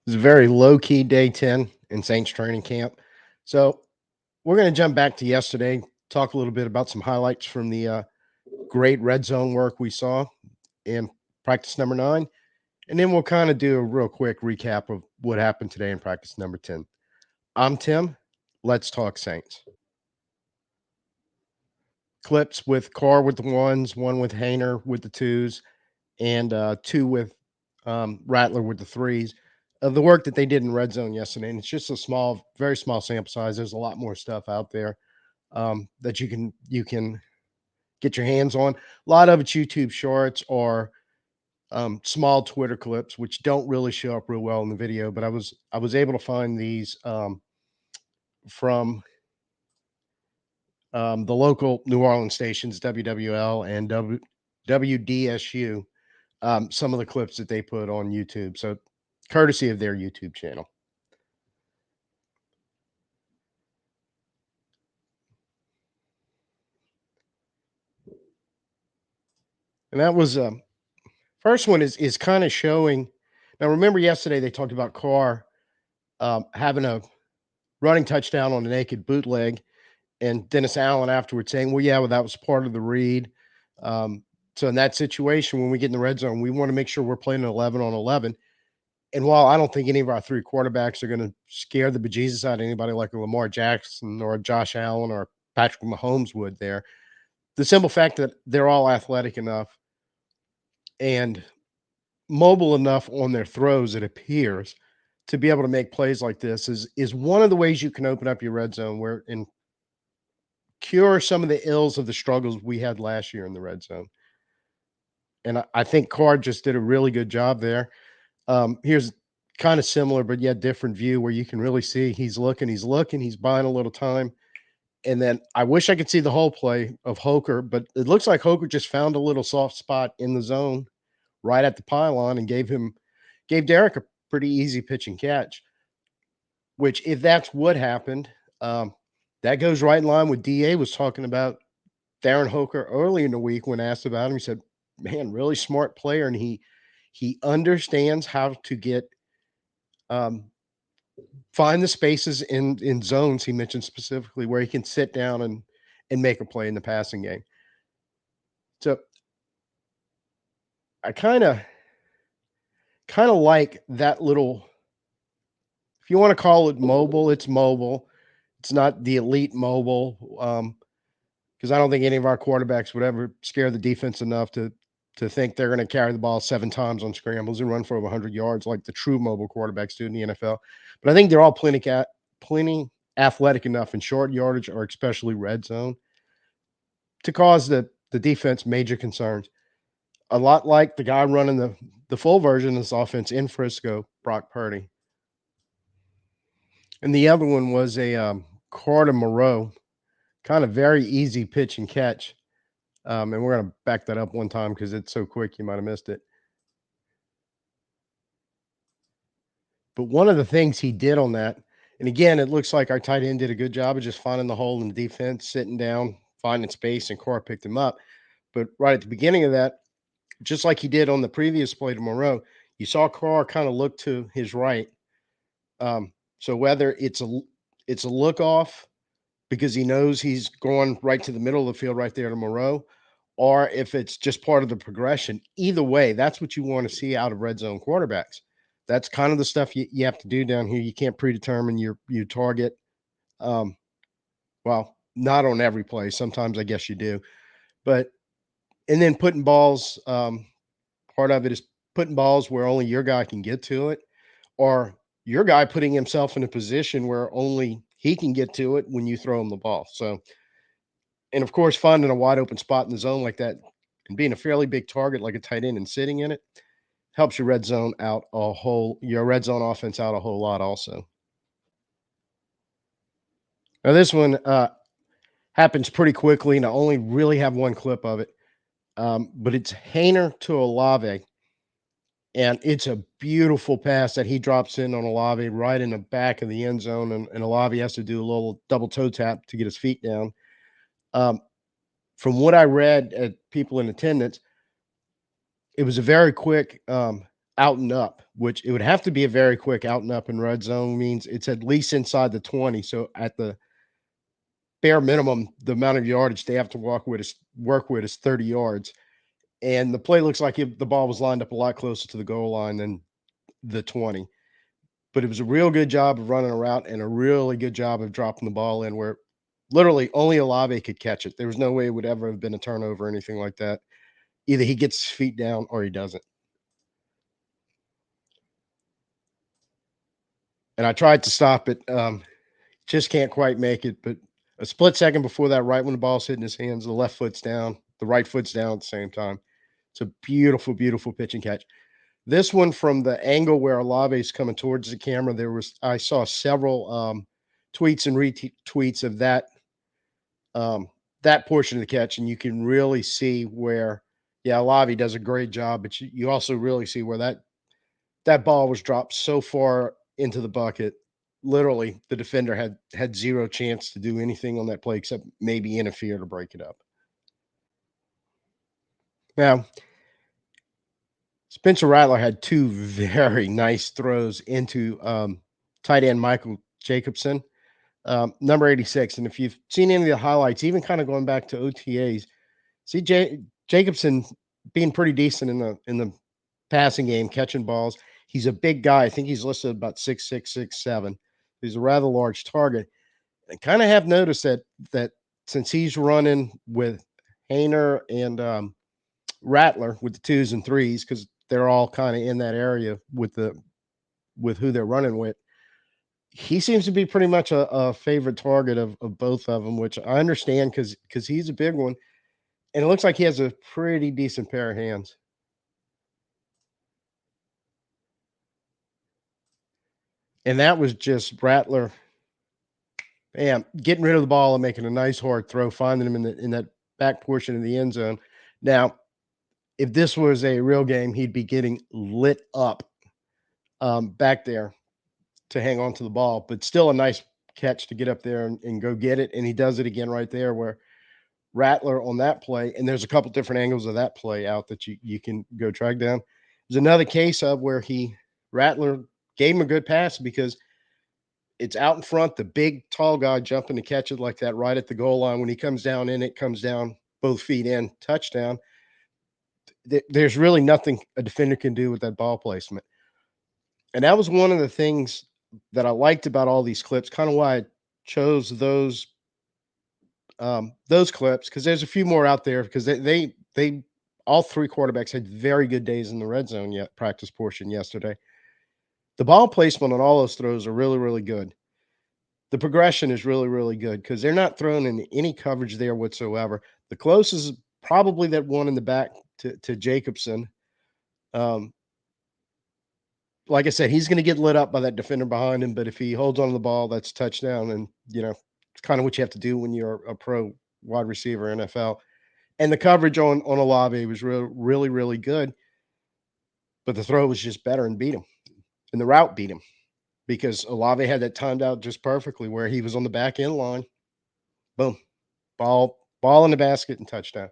It's a very low key day 10 in Saints training camp. So we're going to jump back to yesterday, talk a little bit about some highlights from the great red zone work we saw in practice number 9. And then we'll kind of do a real quick recap of what happened today in practice number 10. I'm Tim. Let's talk Saints. Clips with Carr with the ones, one with Haener with the twos, and two with Rattler with the threes of the work that they did in red zone yesterday. And it's just a small, very small sample size. There's a lot more stuff out there that you can get your hands on. A lot of it's YouTube shorts or small Twitter clips, which don't really show up real well in the video. But I was able to find these from the local New Orleans stations, WWL and WDSU. Some of the clips that they put on YouTube. So, courtesy of their YouTube channel. And that was first one is kind of showing. Now, remember yesterday they talked about Carr having a running touchdown on a naked bootleg, and Dennis Allen afterwards saying, "Well, yeah, well that was part of the read." So in that situation, when we get in the red zone, we want to make sure we're playing an 11 on 11. And while I don't think any of our three quarterbacks are going to scare the bejesus out of anybody like a Lamar Jackson or Josh Allen or Patrick Mahomes would there, the simple fact that they're all athletic enough and mobile enough on their throws, it appears, to be able to make plays like this is one of the ways you can open up your red zone where and cure some of the ills of the struggles we had last year in the red zone. And I think Carr just did a really good job there. Here's kind of similar, but yet different view where you can really see he's looking, he's buying a little time. And then I wish I could see the whole play of Holker, but it looks like Holker just found a little soft spot in the zone right at the pylon and gave Derek a pretty easy pitch and catch. Which, if that's what happened, that goes right in line with DA was talking about Darren Holker early in the week when asked about him. He said, "Man, really smart player, and he understands how to get um, find the spaces in zones." He mentioned specifically where he can sit down and make a play in the passing game. So I kind of like that little. If you want to call it mobile, it's mobile. It's not the elite mobile. Because I don't think any of our quarterbacks would ever scare the defense enough to think they're going to carry the ball 7 times on scrambles and run for over 100 yards like the true mobile quarterbacks do in the NFL. But I think they're all plenty athletic enough in short yardage or especially red zone to cause the defense major concerns. A lot like the guy running the full version of this offense in Frisco, Brock Purdy. And the other one was a Carter Moreau, kind of very easy pitch and catch. And we're going to back that up one time because it's so quick you might have missed it. But one of the things he did on that, and again, it looks like our tight end did a good job of just finding the hole in the defense, sitting down, finding space, and Carr picked him up. But right at the beginning of that, just like he did on the previous play to Moreau, you saw Carr kind of look to his right. So whether it's a look off because he knows he's going right to the middle of the field right there to Moreau, or if it's just part of the progression. Either way, that's what you want to see out of red zone quarterbacks. That's kind of the stuff you have to do down here. You can't predetermine your target. Um, well, not on every play. Sometimes I guess you do. But and then putting balls, part of it is putting balls where only your guy can get to it, or your guy putting himself in a position where only he can get to it when you throw him the ball. So and of course, finding a wide open spot in the zone like that and being a fairly big target like a tight end and sitting in it helps your red zone offense out a whole lot also. Now this one happens pretty quickly, and I only really have one clip of it. But it's Haener to Olave, and it's a beautiful pass that he drops in on Olave right in the back of the end zone, and Olave has to do a little double toe tap to get his feet down. Um, from what I read at people in attendance, it was a very quick out and up, which it would have to be a very quick out and up in red zone means it's at least inside the 20. So at the bare minimum, the amount of yardage they have to work with is 30 yards. And the play looks like the ball was lined up a lot closer to the goal line than the 20. But it was a real good job of running a route and a really good job of dropping the ball in where literally only Olave could catch it. There was no way it would ever have been a turnover or anything like that. Either he gets his feet down or he doesn't. And I tried to stop it. Just can't quite make it. But a split second before that, right when the ball's hitting his hands, the left foot's down, the right foot's down at the same time. It's a beautiful, beautiful pitch and catch. This one from the angle where Olave is coming towards the camera, I saw several tweets and retweets of um, that portion of the catch, and you can really see where, yeah, Olave does a great job, but you also really see where that ball was dropped so far into the bucket. Literally, the defender had zero chance to do anything on that play except maybe interfere to break it up. Now, Spencer Rattler had two very nice throws into tight end Michael Jacobson, number 86. And if you've seen any of the highlights, even kind of going back to OTAs, see Jacobson being pretty decent in the passing game, catching balls. He's a big guy. I think he's listed about 6'6", 6'7". He's a rather large target. I kind of have noticed that since he's running with Haener and Rattler with the twos and threes, because they're all kind of in that area with who they're running with. He seems to be pretty much a favorite target of both of them, which I understand because he's a big one, and it looks like he has a pretty decent pair of hands. And that was just Rattler, bam, getting rid of the ball and making a nice hard throw, finding him in that back portion of the end zone. Now, if this was a real game, he'd be getting lit up back there to hang on to the ball, but still a nice catch to get up there and go get it. And he does it again right there where Rattler on that play, and there's a couple different angles of that play out that you can go track down. There's another case of where Rattler gave him a good pass because it's out in front, the big tall guy jumping to catch it like that right at the goal line. When he comes down in, it comes down both feet in, touchdown. There's really nothing a defender can do with that ball placement. And that was one of the things that I liked about all these clips, kind of why I chose those clips, because there's a few more out there because they all three quarterbacks had very good days in the red zone yet practice portion yesterday. The ball placement on all those throws are really, really good. The progression is really, really good because they're not thrown in any coverage there whatsoever. The closest is probably that one in the back to Jacobson. Um, like I said, he's going to get lit up by that defender behind him, but if he holds on to the ball, that's touchdown. And, it's kind of what you have to do when you're a pro wide receiver NFL. And the coverage on Olave was really, really good, but the throw was just better and beat him. And the route beat him because Olave had that timed out just perfectly where he was on the back end line. Boom. Ball in the basket and touchdown.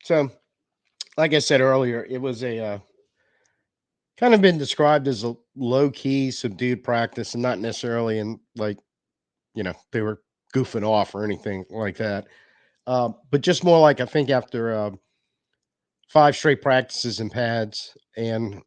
So, like I said earlier, it was a kind of been described as a low key, subdued practice, and not necessarily in like they were goofing off or anything like that. But just more like I think after 5 straight practices and pads and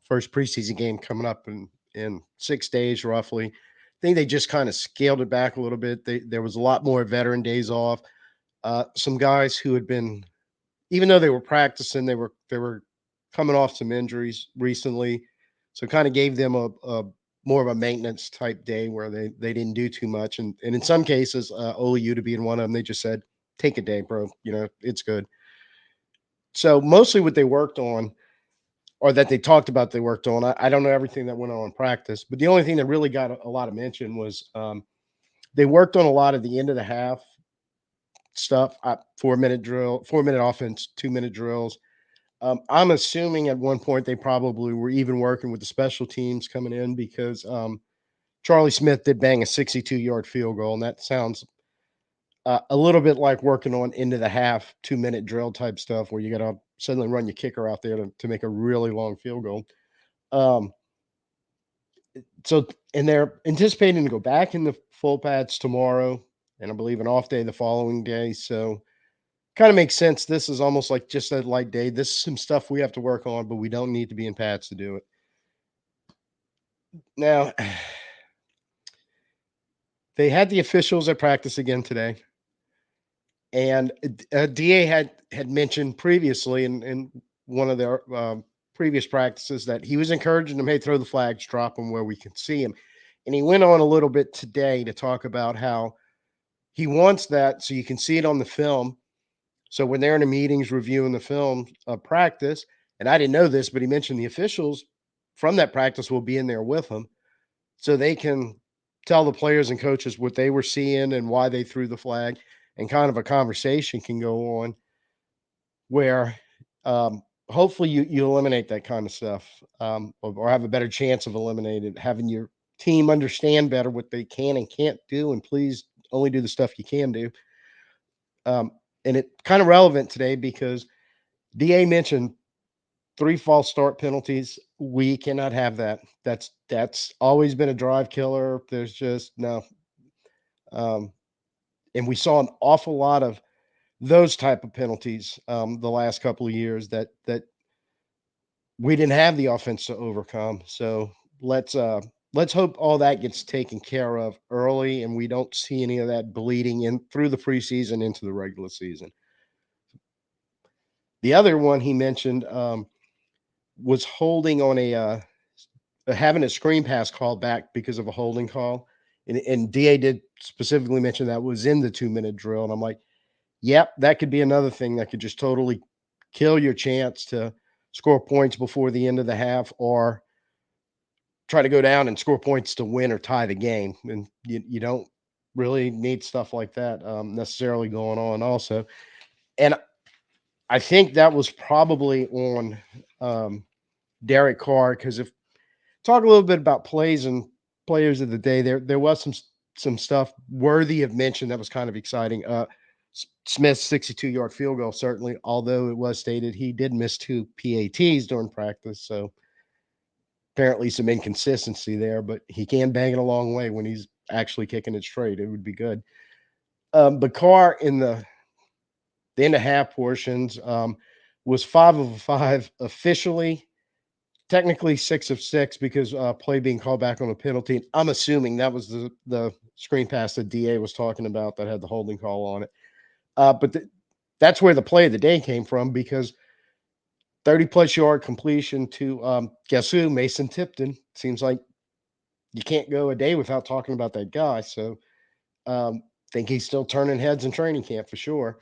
first preseason game coming up in 6 days roughly. I think they just kind of scaled it back a little bit. There was a lot more veteran days off. Some guys who had been, even though they were practicing, they were coming off some injuries recently, so kind of gave them a more of a maintenance type day where they didn't do too much. And in some cases, Olu to being one of them, they just said, "Take a day, bro. It's good." So mostly what they worked on, or that they talked about they worked on. I don't know everything that went on in practice, but the only thing that really got a lot of mention was they worked on a lot of the end of the half stuff, 4-minute drill, 4-minute offense, 2-minute drills. I'm assuming at one point they probably were even working with the special teams coming in because Charlie Smyth did bang a 62-yard field goal, and that sounds a little bit like working on into the half 2-minute drill type stuff where you got to suddenly run your kicker out there to make a really long field goal. Um, so and they're anticipating to go back in the full pads tomorrow, and I believe an off day the following day. So kind of makes sense. This is almost like just a light day. This is some stuff we have to work on, but we don't need to be in pads to do it. Now, they had the officials at practice again today, and Da had mentioned previously in one of their previous practices that he was encouraging them, hey, throw the flags, drop them where we can see them. And he went on a little bit today to talk about how he wants that so you can see it on the film. So when they're in the meetings reviewing the film of practice, and I didn't know this, but he mentioned the officials from that practice will be in there with him, so they can tell the players and coaches what they were seeing and why they threw the flag, and kind of a conversation can go on where hopefully you eliminate that kind of stuff, or have a better chance of eliminating having your team understand better what they can and can't do, and please only do the stuff you can do. Um, and it kind of relevant today because Da mentioned 3 false start penalties. We cannot have that. That's always been a drive killer. There's just no. Um, and we saw an awful lot of those type of penalties the last couple of years that we didn't have the offense to overcome. So let's uh let's hope all that gets taken care of early and we don't see any of that bleeding in through the preseason into the regular season. The other one he mentioned was holding on having a screen pass called back because of a holding call. And Da did specifically mention that was in the 2-minute drill. And I'm like, yep, that could be another thing that could just totally kill your chance to score points before the end of the half or try to go down and score points to win or tie the game. And you don't really need stuff like that necessarily going on also. And I think that was probably on Derek Carr because if talk a little bit about plays and players of the day. There was some stuff worthy of mention that was kind of exciting. Smith's 62-yard field goal certainly, although it was stated he did miss 2 PATs during practice, so apparently some inconsistency there. But he can bang it a long way when he's actually kicking it straight. It would be good. But Carr in the end of half portions was 5 of 5 officially. Technically 6 of 6 because, play being called back on a penalty. I'm assuming that was the screen pass that DA was talking about that had the holding call on it. But that's where the play of the day came from because 30-plus yard completion to, guess who? Mason Tipton. Seems like you can't go a day without talking about that guy. So, think he's still turning heads in training camp for sure.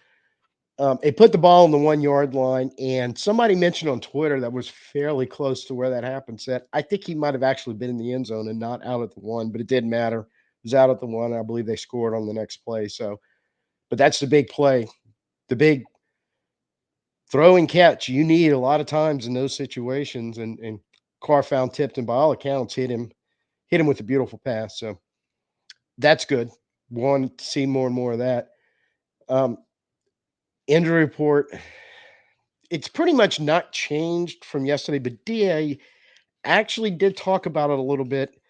It put the ball on the 1-yard line, and somebody mentioned on Twitter that was fairly close to where that happened. Said I think he might have actually been in the end zone and not out at the 1, but it didn't matter. It was out at the 1. I believe they scored on the next play. So, but that's the big play, the big throw and catch. You need a lot of times in those situations, and Carr found Tipton by all accounts hit him with a beautiful pass. So that's good. Want to see more and more of that. Um, Injury report. It's pretty much not changed from yesterday, but DA actually did talk about it a little bit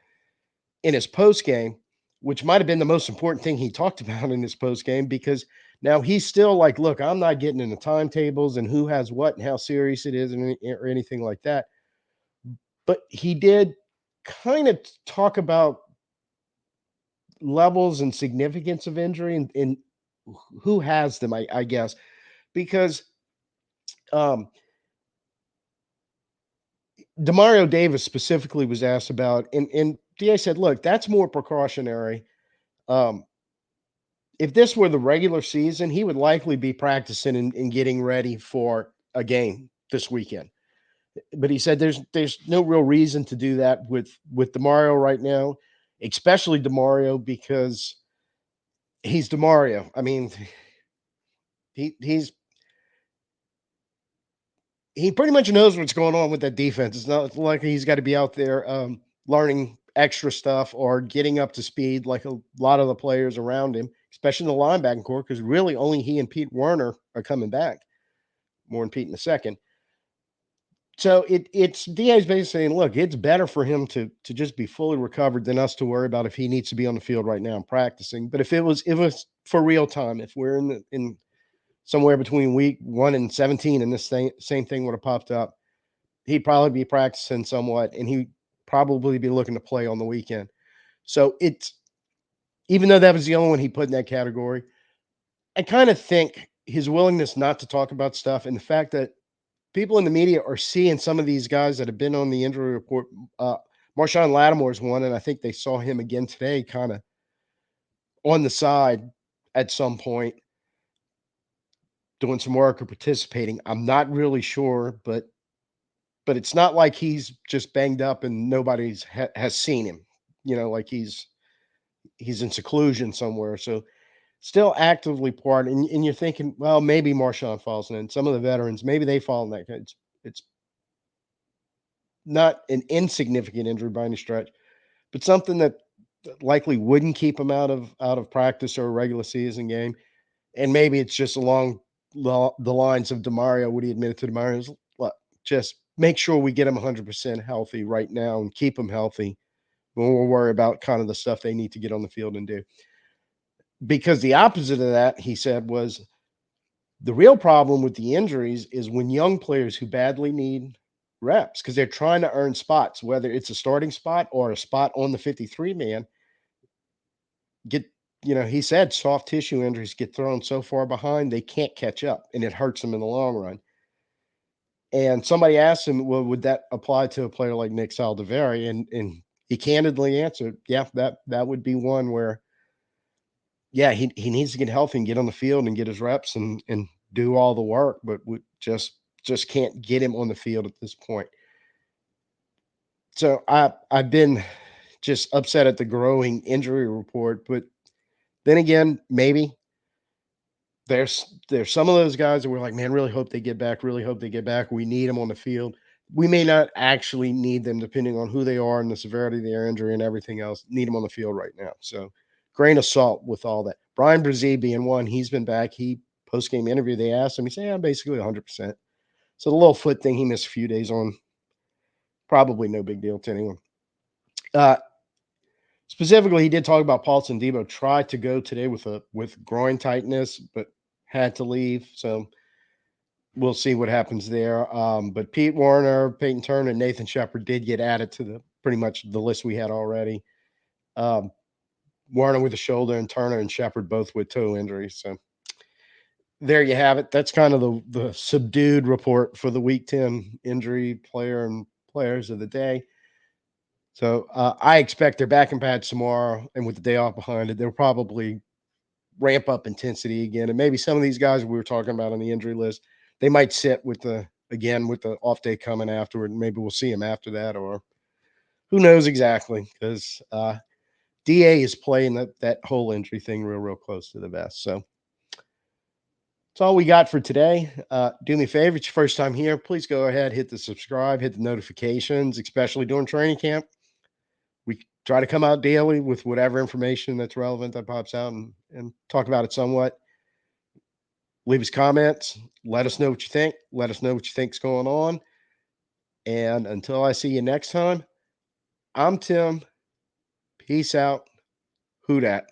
in his post game, which might have been the most important thing he talked about in his post game because now he's still like, look, I'm not getting into timetables and who has what and how serious it is or anything like that. But he did kind of talk about levels and significance of injury and who has them, I guess, because um, Demario Davis specifically was asked about, and DA said, "Look, that's more precautionary. Um, if this were the regular season, he would likely be practicing and getting ready for a game this weekend." But he said, "There's no real reason to do that with Demario right now, especially Demario because he's Demario. I mean, he's he pretty much knows what's going on with that defense. It's not like he's got to be out there learning extra stuff or getting up to speed like a lot of the players around him, especially in the linebacking core, because really only he and Pete Werner are coming back. more on Pete in a second. So it's DA's basically saying, look, it's better for him to just be fully recovered than us to worry about if he needs to be on the field right now and practicing. But if it was for real time, if we're in somewhere between week 1 and 17 and this same thing would have popped up, he'd probably be practicing somewhat and he'd probably be looking to play on the weekend. So it's even though that was the only one he put in that category, I kind of think his willingness not to talk about stuff and the fact that people in the media are seeing some of these guys that have been on the injury report. Uh, Marshawn Lattimore's one, and I think they saw him again today, kind of on the side at some point, doing some work or participating. I'm not really sure, but it's not like he's just banged up and nobody's has seen him. Like he's in seclusion somewhere. So still actively part, and you're thinking, well, maybe Marshawn falls in. Some of the veterans, maybe they fall in that. It's not an insignificant injury by any stretch, but something that likely wouldn't keep him out of practice or a regular season game. And maybe it's just along the lines of Demario. What he admitted to Demario is, look, just make sure we get him 100% healthy right now and keep him healthy. When we'll worry about kind of the stuff they need to get on the field and do. Because the opposite of that, he said, was the real problem with the injuries is when young players who badly need reps because they're trying to earn spots, whether it's a starting spot or a spot on the 53 man, get, he said soft tissue injuries get thrown so far behind they can't catch up and it hurts them in the long run. And somebody asked him, well, would that apply to a player like Nick Saldivari? And he candidly answered, yeah, that would be one where, yeah, he needs to get healthy and get on the field and get his reps and do all the work, but we just can't get him on the field at this point. So I've been just upset at the growing injury report, but then again, maybe there's some of those guys that we're like, man, really hope they get back, really hope they get back. We need them on the field. We may not actually need them depending on who they are and the severity of their injury and everything else. Need them on the field right now. So grain of salt with all that. Brian Brzee being one, he's been back. He post game interview, they asked him, he said, yeah, basically 100%. So the little foot thing he missed a few days on, probably no big deal to anyone. Uh, Specifically, he did talk about Paulson Debo tried to go today with groin tightness, but had to leave. So we'll see what happens there. But Pete Warner, Peyton Turner, and Nathan Shepard did get added to the pretty much the list we had already. Um, Warner with a shoulder and Turner and Shepard both with toe injuries. So there you have it. That's kind of the subdued report for the Week 10 injury player and players of the day. So I expect they're back in pads tomorrow, and with the day off behind it, they'll probably ramp up intensity again. And maybe some of these guys we were talking about on the injury list, they might sit with the off day coming afterward. And maybe we'll see them after that, or who knows exactly, because DA is playing that whole injury thing real close to the vest. So that's all we got for today. Do me a favor, it's your first time here. Please go ahead, hit the subscribe, hit the notifications, especially during training camp. We try to come out daily with whatever information that's relevant that pops out and talk about it somewhat. Leave us comments. Let us know what you think. Let us know what you think's going on. And until I see you next time, I'm Tim. Peace out. Who dat?